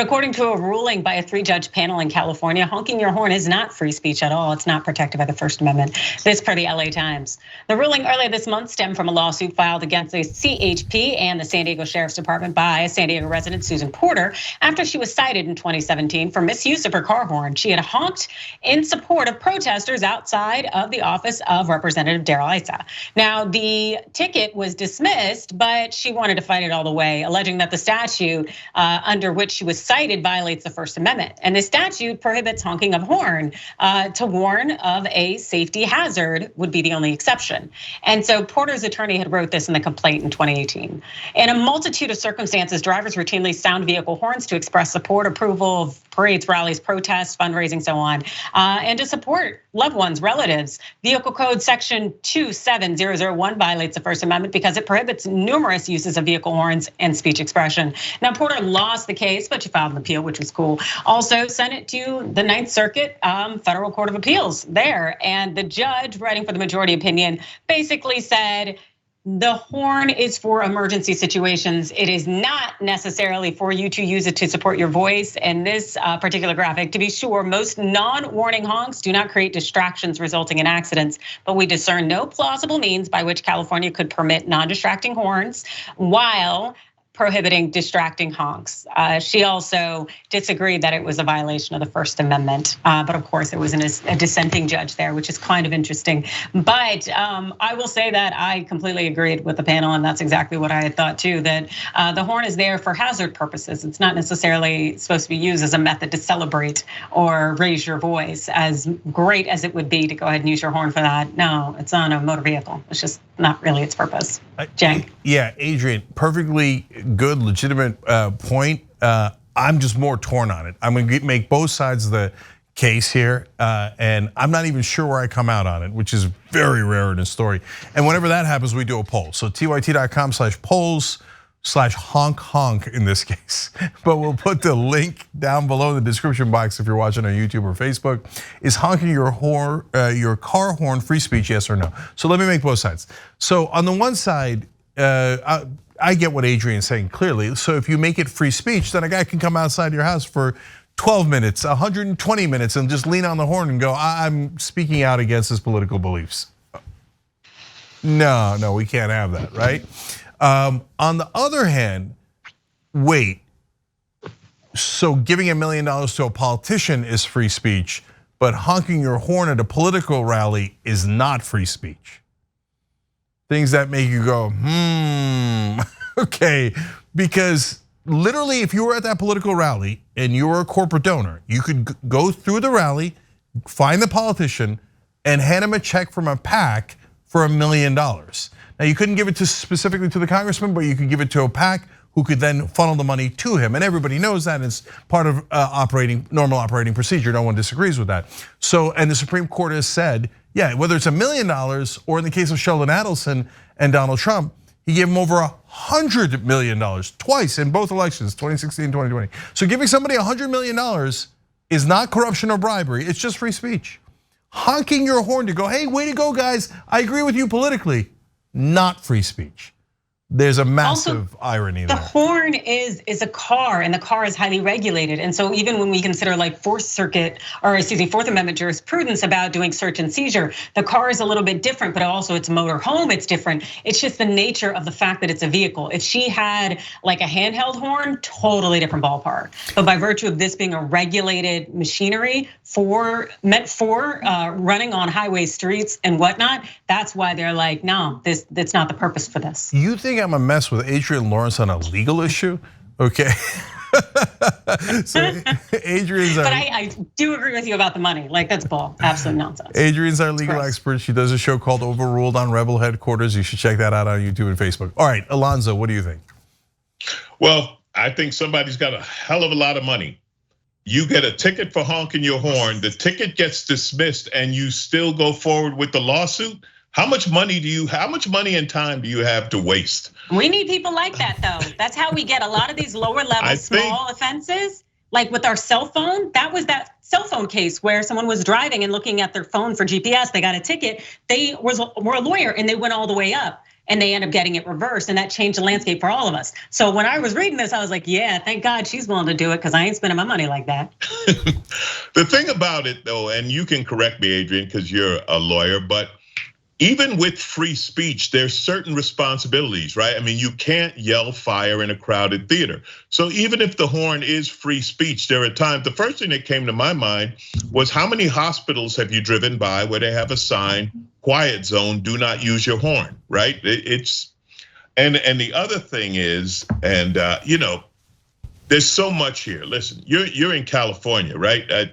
According to a ruling by a 3-judge panel in California, honking your horn is not free speech at all. It's not protected by the First Amendment. This per the LA Times. The ruling earlier this month stemmed from a lawsuit filed against the CHP and the San Diego Sheriff's Department by a San Diego resident, Susan Porter, after she was cited in 2017 for misuse of her car horn. She had honked in support of protesters outside of the office of Representative Darrell Issa. Now, the ticket was dismissed, but she wanted to fight it all the way, alleging that the statute under which she was cited violates the First Amendment. And the statute prohibits honking of horn. To warn of a safety hazard would be the only exception. And so Porter's attorney had wrote this in the complaint in 2018. In a multitude of circumstances, drivers routinely sound vehicle horns to express support, approval of parades, rallies, protests, fundraising, so on, and to support loved ones, relatives. Vehicle Code Section 27001 violates the First Amendment because it prohibits numerous uses of vehicle horns and speech expression. Now, Porter lost the case, but she filed an appeal, which was cool. Also sent it to the Ninth Circuit Federal Court of Appeals there. And the judge writing for the majority opinion basically said, the horn is for emergency situations. It is not necessarily for you to use it to support your voice. And this particular graphic, to be sure, most non-warning honks do not create distractions resulting in accidents, but we discern no plausible means by which California could permit non-distracting horns while prohibiting distracting honks. She also disagreed that it was a violation of the First Amendment, but of course it was a dissenting judge there, which is kind of interesting. But I will say that I completely agreed with the panel, and that's exactly what I had thought too, that the horn is there for hazard purposes. It's not necessarily supposed to be used as a method to celebrate or raise your voice, as great as it would be to go ahead and use your horn for that. No, it's on a motor vehicle. It's just not really its purpose. Cenk? Yeah, Adrian, perfectly good, legitimate point. I'm just more torn on it. I'm gonna make both sides of the case here, and I'm not even sure where I come out on it, which is very rare in a story. And whenever that happens, we do a poll. So tyt.com/polls/honk in this case. But we'll put the link down below in the description box if you're watching on YouTube or Facebook. Is honking your car horn free speech, yes or no? So let me make both sides. So on the one side, I get what Adrian's saying clearly. So if you make it free speech, then a guy can come outside your house for 12 minutes, 120 minutes, and just lean on the horn and go, I'm speaking out against his political beliefs. No, we can't have that, right? On the other hand, wait, so giving $1 million to a politician is free speech, but honking your horn at a political rally is not free speech. Things that make you go, okay, because literally if you were at that political rally and you were a corporate donor, you could go through the rally, find the politician, and hand him a check from a PAC for $1 million. Now you couldn't give it specifically to the congressman, but you could give it to a PAC who could then funnel the money to him. And everybody knows that it's part of normal operating procedure. No one disagrees with that. So, and the Supreme Court has said, yeah, whether it's $1 million or in the case of Sheldon Adelson and Donald Trump, he gave him over $100 million twice in both elections, 2016 and 2020. So giving somebody $100 million is not corruption or bribery, it's just free speech. Honking your horn to go, hey, way to go, guys, I agree with you politically, not free speech. There's a massive irony there. The horn is a car, and the car is highly regulated. And so even when we consider like Fourth Amendment jurisprudence about doing search and seizure, the car is a little bit different, but also it's motor home, it's different. It's just the nature of the fact that it's a vehicle. If she had like a handheld horn, totally different ballpark. But by virtue of this being a regulated machinery meant for running on highway streets and whatnot, that's why they're like, no, that's not the purpose for this. You think I'm a mess with Adrian Lawrence on a legal issue? Okay. So Adrian's but I do agree with you about the money. Like that's bull, absolute nonsense. Adrian's our legal expert. She does a show called Overruled on Rebel Headquarters. You should check that out on YouTube and Facebook. All right, Alonzo, what do you think? Well, I think somebody's got a hell of a lot of money. You get a ticket for honking your horn, the ticket gets dismissed and you still go forward with the lawsuit. How much money and time do you have to waste? We need people like that though. That's how we get a lot of these lower level small offenses. Like with our cell phone, that was that cell phone case where someone was driving and looking at their phone for GPS, they got a ticket. They were a lawyer and they went all the way up. and they end up getting it reversed, and that changed the landscape for all of us. So when I was reading this, I was like, yeah, thank God she's willing to do it, because I ain't spending my money like that. The thing about it though, and you can correct me, Adrian, because you're a lawyer, but even with free speech, there's certain responsibilities, right? I mean, you can't yell fire in a crowded theater. So even if the horn is free speech, there are times, the first thing that came to my mind was, how many hospitals have you driven by where they have a sign, quiet zone, do not use your horn, right? And the other thing is, and there's so much here. Listen, you're in California, right?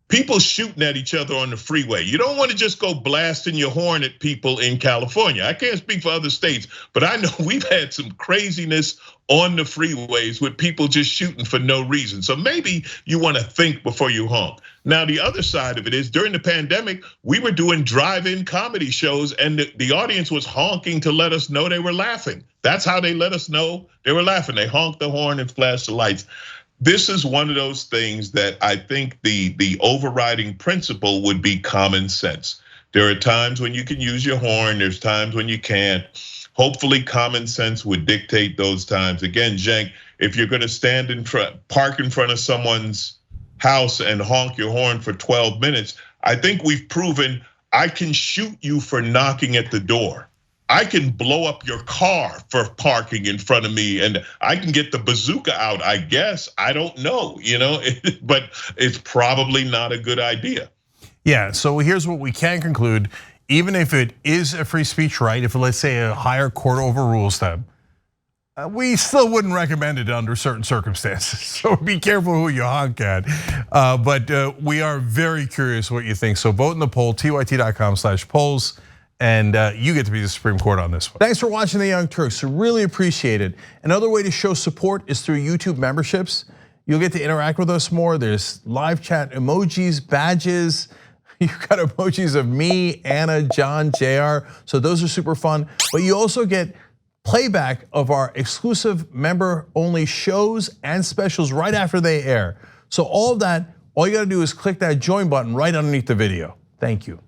People shooting at each other on the freeway. You don't want to just go blasting your horn at people in California. I can't speak for other states, but I know we've had some craziness on the freeways with people just shooting for no reason. So maybe you want to think before you honk. Now, the other side of it is, during the pandemic, we were doing drive-in comedy shows, and the audience was honking to let us know they were laughing. That's how they let us know they were laughing. They honked the horn and flashed the lights. This is one of those things that I think the overriding principle would be common sense. There are times when you can use your horn, there's times when you can't. Hopefully common sense would dictate those times. Again, Cenk, if you're gonna stand in front, park in front of someone's house and honk your horn for 12 minutes, I think we've proven I can shoot you for knocking at the door. I can blow up your car for parking in front of me, and I can get the bazooka out, I guess. I don't know, but it's probably not a good idea. Yeah, so here's what we can conclude. Even if it is a free speech right, if let's say a higher court overrules them, we still wouldn't recommend it under certain circumstances. So be careful who you honk at. But we are very curious what you think. So vote in the poll, tyt.com/polls. And you get to be the Supreme Court on this one. Thanks for watching The Young Turks, really appreciate it. Another way to show support is through YouTube memberships. You'll get to interact with us more. There's live chat emojis, badges. You've got emojis of me, Anna, John, JR. So those are super fun. But you also get playback of our exclusive member-only shows and specials right after they air. So all of that, all you gotta do is click that join button right underneath the video. Thank you.